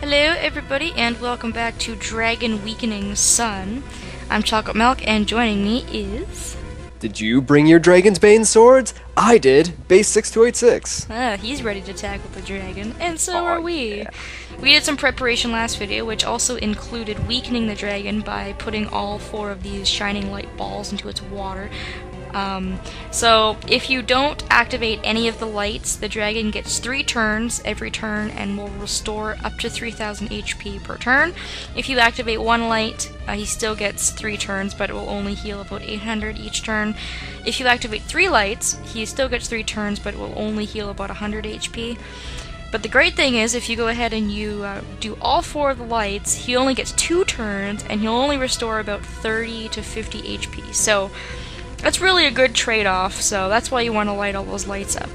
Hello everybody and welcome back to Dragon Weakening Sun. I'm Chocolate Milk and joining me is... Did you bring your Dragon's Bane swords? I did. Bass6286. He's ready to tackle the dragon, and so Oh, are we. yeah. We did some preparation last video, which also included weakening the dragon by putting all 4 of these shining light balls into its water. So if you don't activate any of the lights, the dragon gets 3 turns every turn and will restore up to 3000 HP per turn. If you activate 1 light, he still gets 3 turns, but it will only heal about 800 each turn. If you activate 3 lights, he still gets 3 turns, but it will only heal about 100 HP. But the great thing is, if you go ahead and you do all 4 of the lights, he only gets 2 turns, and he'll only restore about 30 to 50 HP. So that's really a good trade-off, so that's why you want to light all those lights up.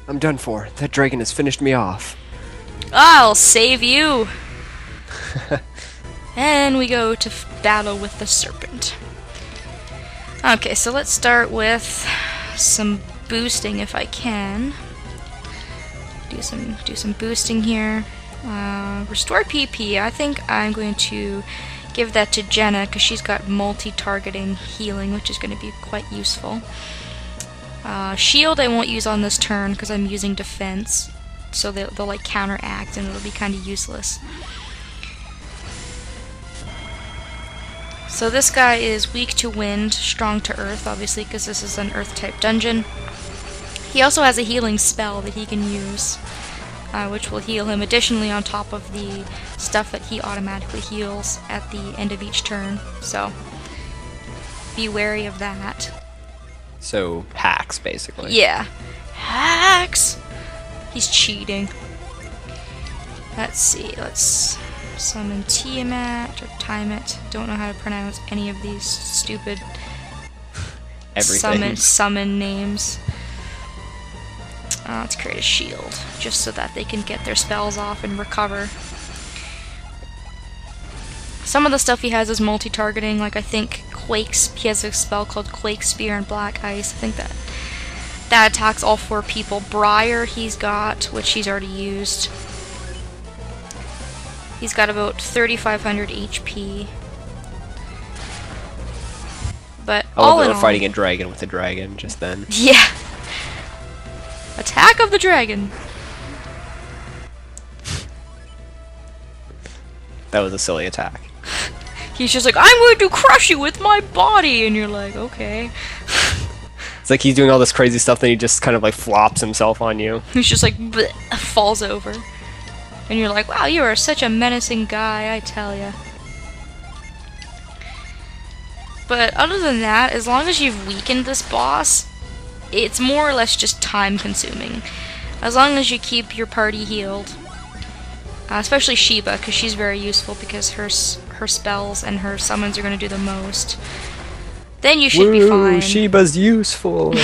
I'm done for. That dragon has finished me off. I'll save you! And we go to battle with the Serpent. Okay, so let's start with some boosting if I can. Do some boosting here. Restore PP. I think I'm going to give that to Jenna because she's got multi-targeting healing, which is going to be quite useful. Shield I won't use on this turn because I'm using defense, so they'll like counteract and it'll be kind of useless. So this guy is weak to wind, strong to earth, obviously because this is an earth-type dungeon. He also has a healing spell that he can use, which will heal him additionally on top of the stuff that he automatically heals at the end of each turn, so be wary of that. So, hacks, basically. Yeah. Hacks! He's cheating. Let's see, let's summon Tiamat, or Tiamat. Don't know how to pronounce any of these stupid summon names. Let's create a shield, just so that they can get their spells off and recover. Some of the stuff he has is multi-targeting, like I think he has a spell called Quake Spear and Black Ice. I think that attacks all 4 people. Briar he's got, which he's already used. He's got about 3500 HP. But all in all, fighting a dragon with a dragon just then. Yeah. Attack of the dragon! That was a silly attack. He's just like, I'm going to crush you with my body! And you're like, okay. It's like he's doing all this crazy stuff, then he just kind of like flops himself on you. He's just like, bleh, falls over. And you're like, wow, you are such a menacing guy, I tell ya. But other than that, as long as you've weakened this boss, it's more or less just time consuming. As long as you keep your party healed. Especially Sheba, because she's very useful because her spells and her summons are going to do the most. Then you should be fine. Sheba's useful!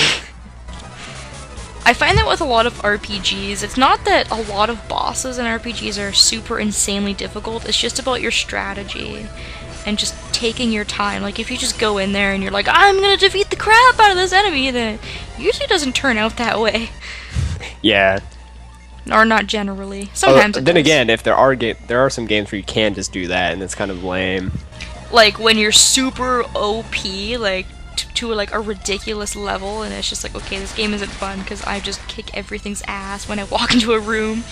I find that with a lot of RPGs, it's not that a lot of bosses in RPGs are super insanely difficult, it's just about your strategy. And just taking your time. Like, if you just go in there and you're like, I'm gonna defeat the crap out of this enemy, then it usually doesn't turn out that way. Yeah. Or not generally. Sometimes it then does. again, if there are some games where you can just do that, and it's kind of lame. Like, when you're super OP, like, to like a ridiculous level, and it's just like, okay, this game isn't fun because I just kick everything's ass when I walk into a room.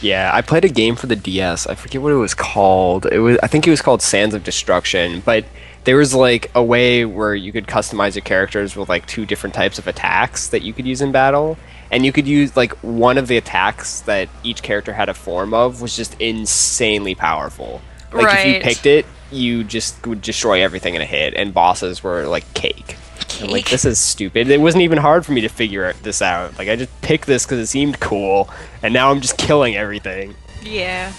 Yeah, I played a game for the DS. I forget what it was called. I think it was called Sands of Destruction, but there was like a way where you could customize your characters with like 2 different types of attacks that you could use in battle, and you could use like one of the attacks that each character had a form of was just insanely powerful. Like if you picked it, you just would destroy everything in a hit, and bosses were like cake. I'm like, this is stupid. It wasn't even hard for me to figure this out. Like, I just picked this because it seemed cool, and now I'm just killing everything. Yeah.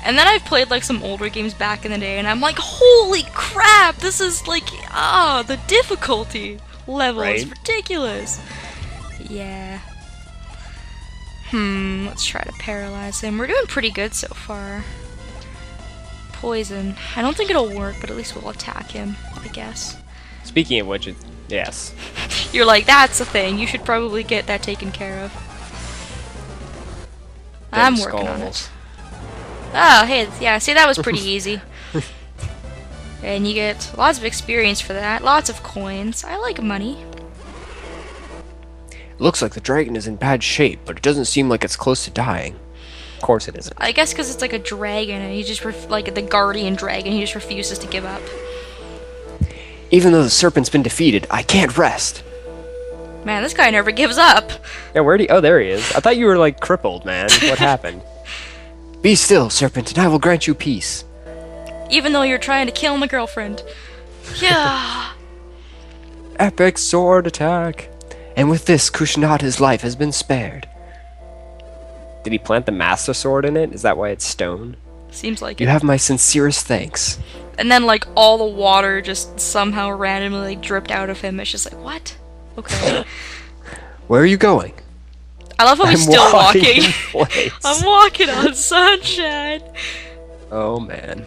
And then I've played, like, some older games back in the day, and I'm like, holy crap, this is, like, the difficulty level is ridiculous. Yeah. Let's try to paralyze him. We're doing pretty good so far. Poison. I don't think it'll work, but at least we'll attack him, I guess. Speaking of which, yes. You're like, that's a thing. You should probably get that taken care of. I'm working on it. Oh, hey, yeah, see, that was pretty easy. And you get lots of experience for that, lots of coins. I like money. Looks like the dragon is in bad shape, but it doesn't seem like it's close to dying. Of course it isn't. I guess because it's like a dragon, and he just, like the guardian dragon, he just refuses to give up. Even though the serpent's been defeated, I can't rest. Man, this guy never gives up. Yeah, where'd he... Oh, there he is. I thought you were, like, crippled, man. What happened? Be still, Serpent, and I will grant you peace. Even though you're trying to kill my girlfriend. Yeah. Epic sword attack. And with this, Kushinada's life has been spared. Did he plant the Master Sword in it? Is that why it's stone? Seems like you it. have my sincerest thanks. And then, like, all the water just somehow randomly like, dripped out of him. It's just like, what? Okay. Where are you going? I love how he's still walking. walking. I'm walking on sunshine. Oh, man.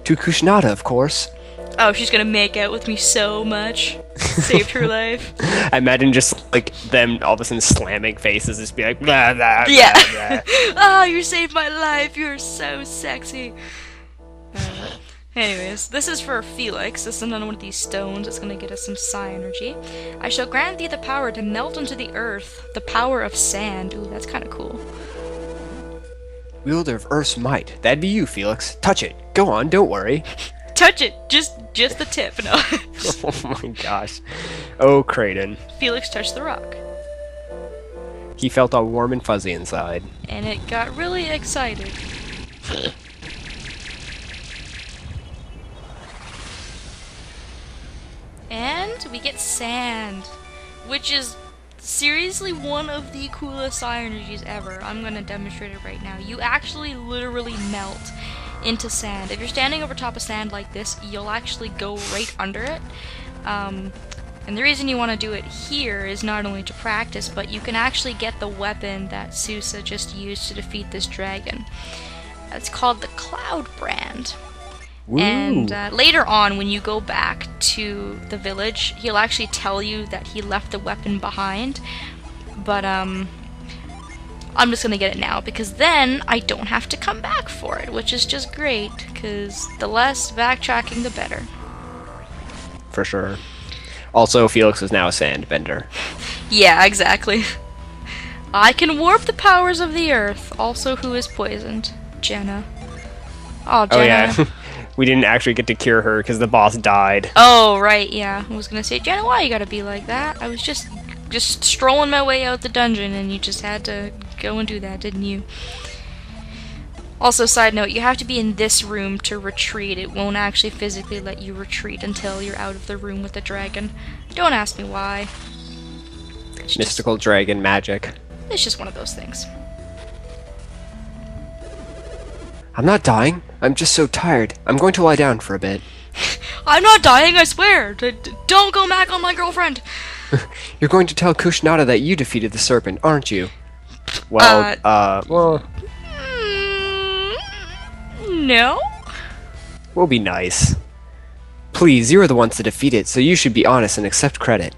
To Kushinada, of course. Oh, she's gonna make out with me so much. Saved her life. I imagine just, like, them all of a sudden slamming faces, just be like, blah, blah, yeah. blah, blah. Oh, you saved my life. You're so sexy. Anyways, this is for Felix. This is another one of these stones. It's gonna get us some psi energy. I shall grant thee the power to melt into the earth, the power of sand. Ooh, that's kind of cool. Wielder of Earth's might. That'd be you, Felix. Touch it. Go on, don't worry. Touch it. Just the tip. No. Oh my gosh. Oh, Kraden. Felix touched the rock. He felt all warm and fuzzy inside. And it got really excited. And we get sand, which is seriously one of the coolest psi energies ever. I'm gonna demonstrate it right now. You actually literally melt into sand. If you're standing over top of sand like this, you'll actually go right under it. And the reason you want to do it here is not only to practice, but you can actually get the weapon that Susa just used to defeat this dragon. It's called the Cloud Brand. Woo. And later on, when you go back to the village, he'll actually tell you that he left the weapon behind. But, I'm just gonna get it now, because then I don't have to come back for it, which is just great, because the less backtracking, the better. For sure. Also, Felix is now a sandbender. Yeah, exactly. I can warp the powers of the earth. Also, who is poisoned? Jenna. Oh, Jenna. Oh, yeah. We didn't actually get to cure her because the boss died. Oh, right, yeah. I was gonna say, Jenna, why you gotta be like that? I was just strolling my way out the dungeon, and you just had to go and do that, didn't you? Also, side note, you have to be in this room to retreat. It won't actually physically let you retreat until you're out of the room with the dragon. Don't ask me why. Mystical dragon magic. It's just one of those things. I'm not dying. I'm just so tired. I'm going to lie down for a bit. I'm not dying, I swear! Don't go back on my girlfriend! You're going to tell Kushinada that you defeated the serpent, aren't you? Well, well... No? We'll be nice. Please, you were the ones to defeat it, so you should be honest and accept credit.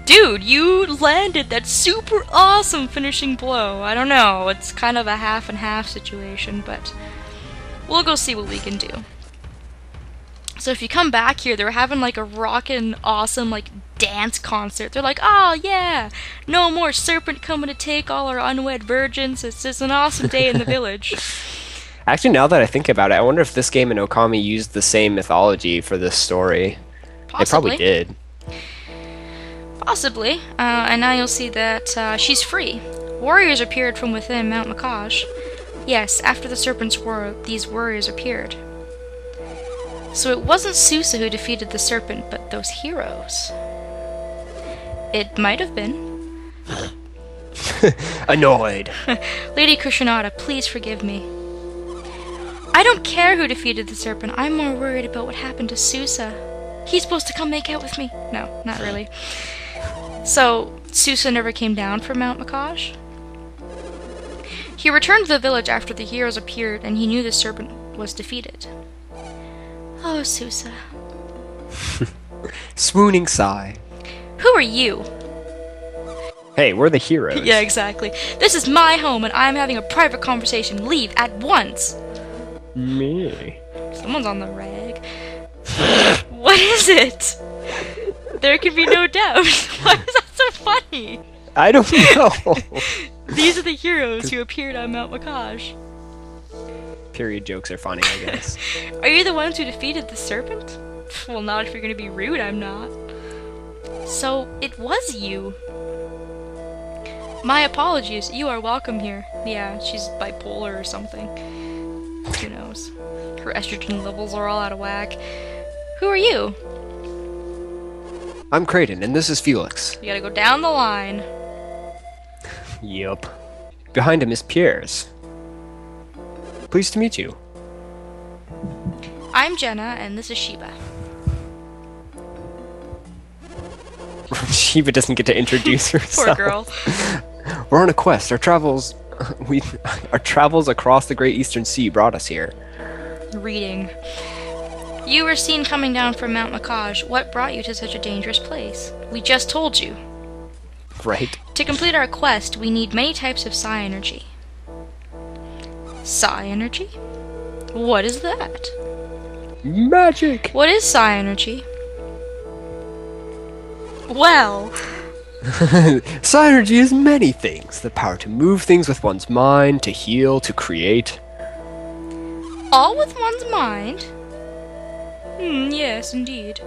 Dude, you landed that super awesome finishing blow. I don't know, it's kind of a half and half situation, but we'll go see what we can do. So if you come back here, they're having like a rockin' awesome like dance concert. They're like, oh yeah, no more serpent coming to take all our unwed virgins. It's just an awesome day in the village. Actually, now that I think about it, I wonder if this game and Okami used the same mythology for this story. Possibly. They probably did. Possibly. And now you'll see that she's free. Warriors appeared from within Mount Mikage. Yes, after the serpent's war, these warriors appeared. So it wasn't Susa who defeated the serpent, but those heroes. It might have been. Annoyed. Lady Kushinada, please forgive me. I don't care who defeated the serpent. I'm more worried about what happened to Susa. He's supposed to come make out with me. No, not really. So, Susa never came down from Mount Mikage? He returned to the village after the heroes appeared, and he knew the serpent was defeated. Oh, Susa. Swooning sigh. Who are you? Hey, we're the heroes. Yeah, exactly. This is my home and I'm having a private conversation. Leave at once. Me. Someone's on the rag. What is it? There can be no doubt. Why is that so funny? I don't know. These are the heroes who appeared on Mount Mikage. Period jokes are funny, I guess. Are you the ones who defeated the Serpent? Well, not if you're gonna be rude, I'm not. So, it was you. My apologies, you are welcome here. Yeah, she's bipolar or something. Who knows? Her estrogen levels are all out of whack. Who are you? I'm Creighton, and this is Felix. You gotta go down the line. Yup. Behind him is Pierre's. Pleased to meet you. I'm Jenna, and this is Sheba. Sheba doesn't get to introduce herself. Poor girl. We're on a quest. Our travels across the Great Eastern Sea brought us here. Reading. You were seen coming down from Mount Mikage. What brought you to such a dangerous place? We just told you. Right. To complete our quest, we need many types of psi energy. Psi energy? What is that? Magic! What is psi energy? Well... Psi energy is many things. The power to move things with one's mind, to heal, to create. All with one's mind? Yes, indeed.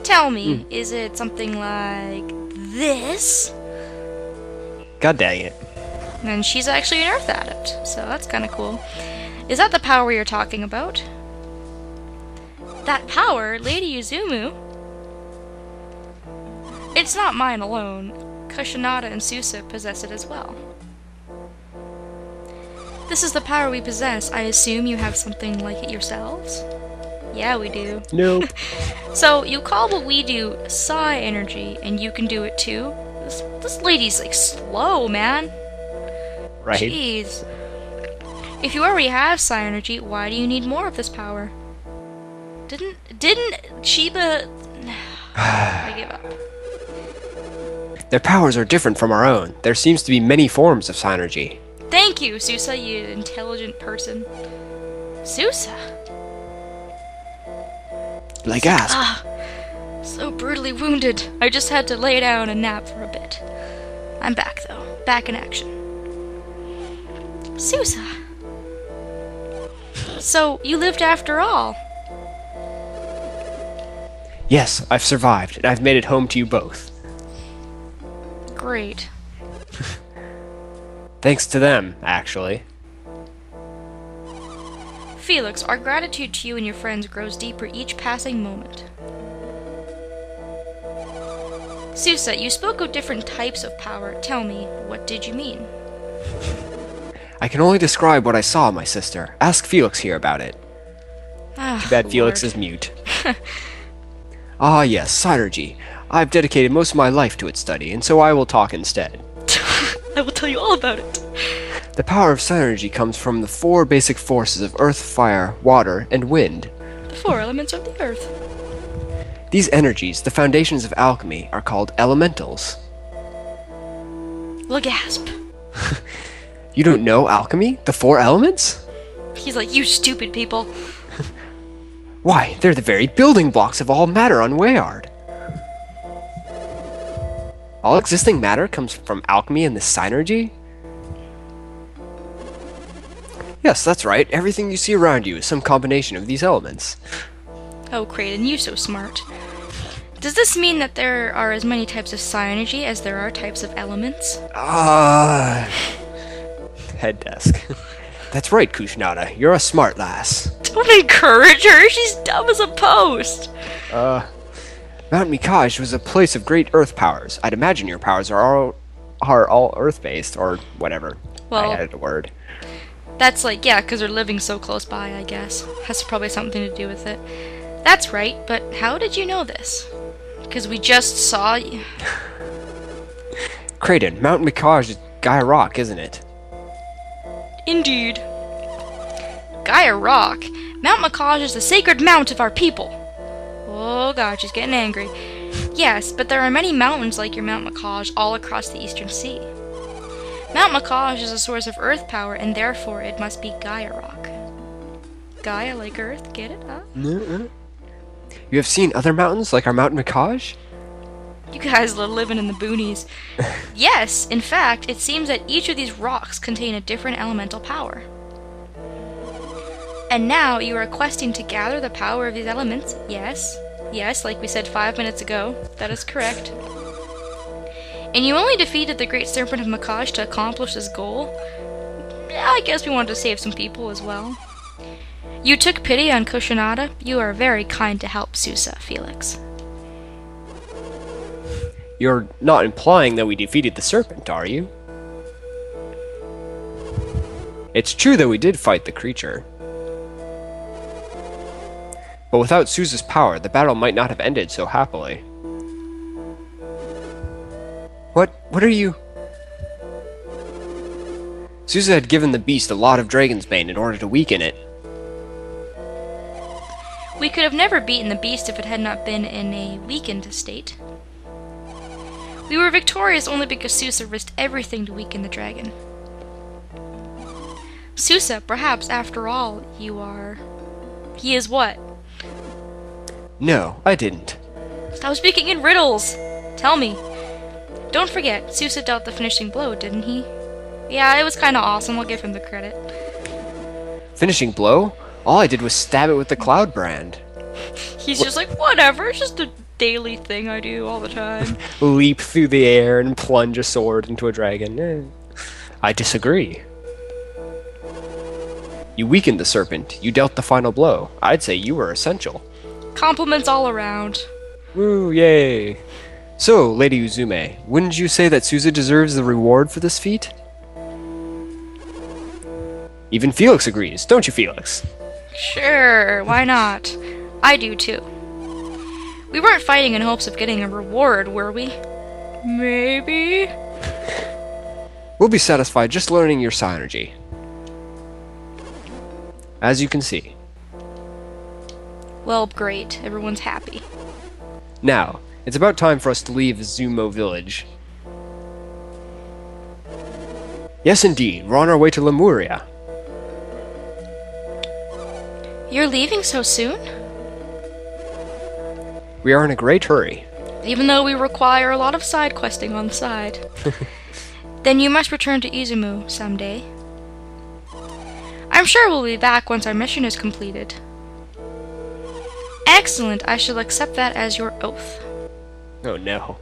Tell me, is it something like this? God dang it. And she's actually an Earth adept, so that's kind of cool. Is that the power you're talking about? That power, Lady Izumu? It's not mine alone. Kushinada and Susa possess it as well. This is the power we possess. I assume you have something like it yourselves? Yeah, we do. Nope. So, you call what we do psi energy, and you can do it too? This lady's, like, slow, man. Right. Jeez. If you already have psi energy, why do you need more of this power? Didn't Sheba... I give up. Their powers are different from our own. There seems to be many forms of psi energy. Thank you, Susa, you intelligent person. Susa? Like gasp. So brutally wounded. I just had to lay down and nap for a bit. I'm back, though. Back in action. Susa. So, you lived after all. Yes, I've survived, and I've made it home to you both. Great. Thanks to them, actually. Felix, our gratitude to you and your friends grows deeper each passing moment. Susa, you spoke of different types of power. Tell me, what did you mean? I can only describe what I saw, my sister. Ask Felix here about it. Too bad Felix is mute. Ah, yes, synergy. I've dedicated most of my life to its study, and so I will talk instead. I will tell you all about it. The power of synergy comes from the four basic forces of earth, fire, water, and wind. The four elements of the earth. These energies, the foundations of alchemy, are called elementals. Gasp. You don't know alchemy? The four elements? He's like, you stupid people. Why, they're the very building blocks of all matter on Weyard. All existing matter comes from alchemy and this synergy? Yes, that's right. Everything you see around you is some combination of these elements. Oh, Creighton, you're so smart. Does this mean that there are as many types of psi energy as there are types of elements? Head desk. That's right, Kushinada. You're a smart lass. Don't encourage her. She's dumb as a post. Mount Mikage was a place of great earth powers. I'd imagine your powers are all earth-based, or whatever. Well, I added a word. That's like, yeah, because they're living so close by, I guess. Has probably something to do with it. That's right, but how did you know this? Because we just saw you. Creighton, Mount Mikage is Gaia Rock, isn't it? Indeed. Gaia Rock? Mount Mikage is the sacred mount of our people. Oh god, she's getting angry. Yes, but there are many mountains like your Mount Mikage all across the Eastern Sea. Mount Mikage is a source of earth power, and therefore it must be Gaia rock. Gaia like earth, get it? Huh? You have seen other mountains like our Mount Mikage? You guys are living in the boonies. Yes, in fact, it seems that each of these rocks contain a different elemental power. And now you are questing to gather the power of these elements. Yes, like we said 5 minutes ago. That is correct. And you only defeated the Great Serpent of Mikage to accomplish this goal? I guess we wanted to save some people as well. You took pity on Kushinada. You are very kind to help Susa, Felix. You're not implying that we defeated the Serpent, are you? It's true that we did fight the creature. But without Susa's power, the battle might not have ended so happily. What are you... Susa had given the beast a lot of Dragon's Bane in order to weaken it. We could have never beaten the beast if it had not been in a weakened state. We were victorious only because Susa risked everything to weaken the dragon. Susa, perhaps after all, you are... He is what? No, I didn't. Stop speaking in riddles! Tell me. Don't forget, Susa dealt the finishing blow, didn't he? Yeah, it was kinda awesome, I'll give him the credit. Finishing blow? All I did was stab it with the Cloud brand. He's just like, whatever, it's just a daily thing I do all the time. Leap through the air and plunge a sword into a dragon. I disagree. You weakened the Serpent. You dealt the final blow. I'd say you were essential. Compliments all around. Woo, yay. So, Lady Uzume, wouldn't you say that Susa deserves the reward for this feat? Even Felix agrees, don't you, Felix? Sure, why not? I do too. We weren't fighting in hopes of getting a reward, were we? Maybe? We'll be satisfied just learning your Psynergy. As you can see. Well, great. Everyone's happy. Now, it's about time for us to leave Zumo village. Yes, indeed. We're on our way to Lemuria. You're leaving so soon? We are in a great hurry. Even though we require a lot of side questing on the side. Then you must return to Izumo someday. I'm sure we'll be back once our mission is completed. Excellent. I shall accept that as your oath. Oh no.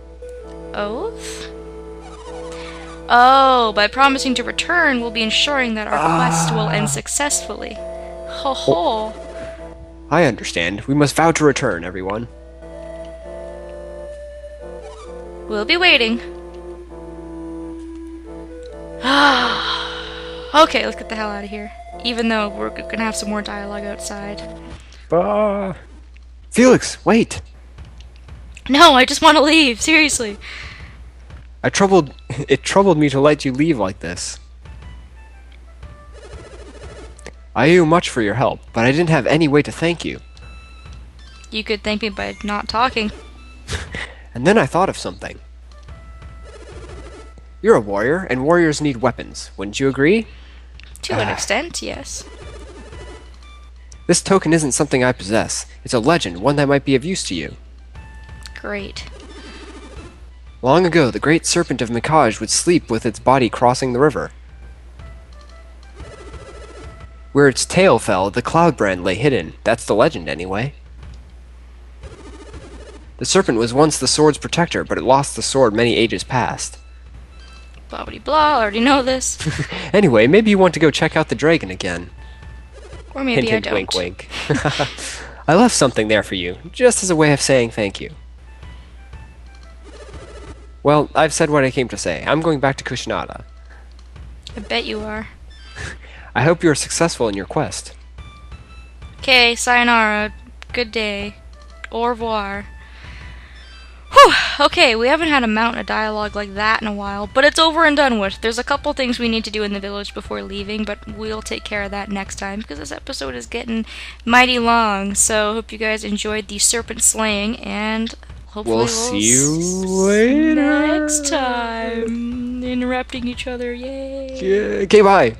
Oath? Oh, by promising to return, we'll be ensuring that our quest will end successfully. Ho ho. I understand. We must vow to return, everyone. We'll be waiting. Okay, let's get the hell out of here. Even though we're gonna have some more dialogue outside. Felix, wait! No, I just want to leave, seriously. It troubled me to let you leave like this. I owe you much for your help, but I didn't have any way to thank you. You could thank me by not talking. And then I thought of something. You're a warrior, and warriors need weapons. Wouldn't you agree? To an extent, yes. This token isn't something I possess. It's a legend, one that might be of use to you. Great. Long ago, the great Serpent of Mikage would sleep with its body crossing the river. Where its tail fell, the Cloud brand lay hidden. That's the legend, anyway. The Serpent was once the sword's protector, but it lost the sword many ages past. Blah blah blah, I already know this. Anyway, maybe you want to go check out the dragon again. Or maybe hint, I hint, don't. wink, wink. I left something there for you, just as a way of saying thank you. Well, I've said what I came to say. I'm going back to Kushinada. I bet you are. I hope you are successful in your quest. Okay, sayonara. Good day. Au revoir. Whew! Okay, we haven't had a mountain of dialogue like that in a while, but it's over and done with. There's a couple things we need to do in the village before leaving, but we'll take care of that next time, because this episode is getting mighty long. So, hope you guys enjoyed the serpent slaying, and Hopefully We'll see you later. next time. Interrupting each other, yay. Yeah, okay, bye.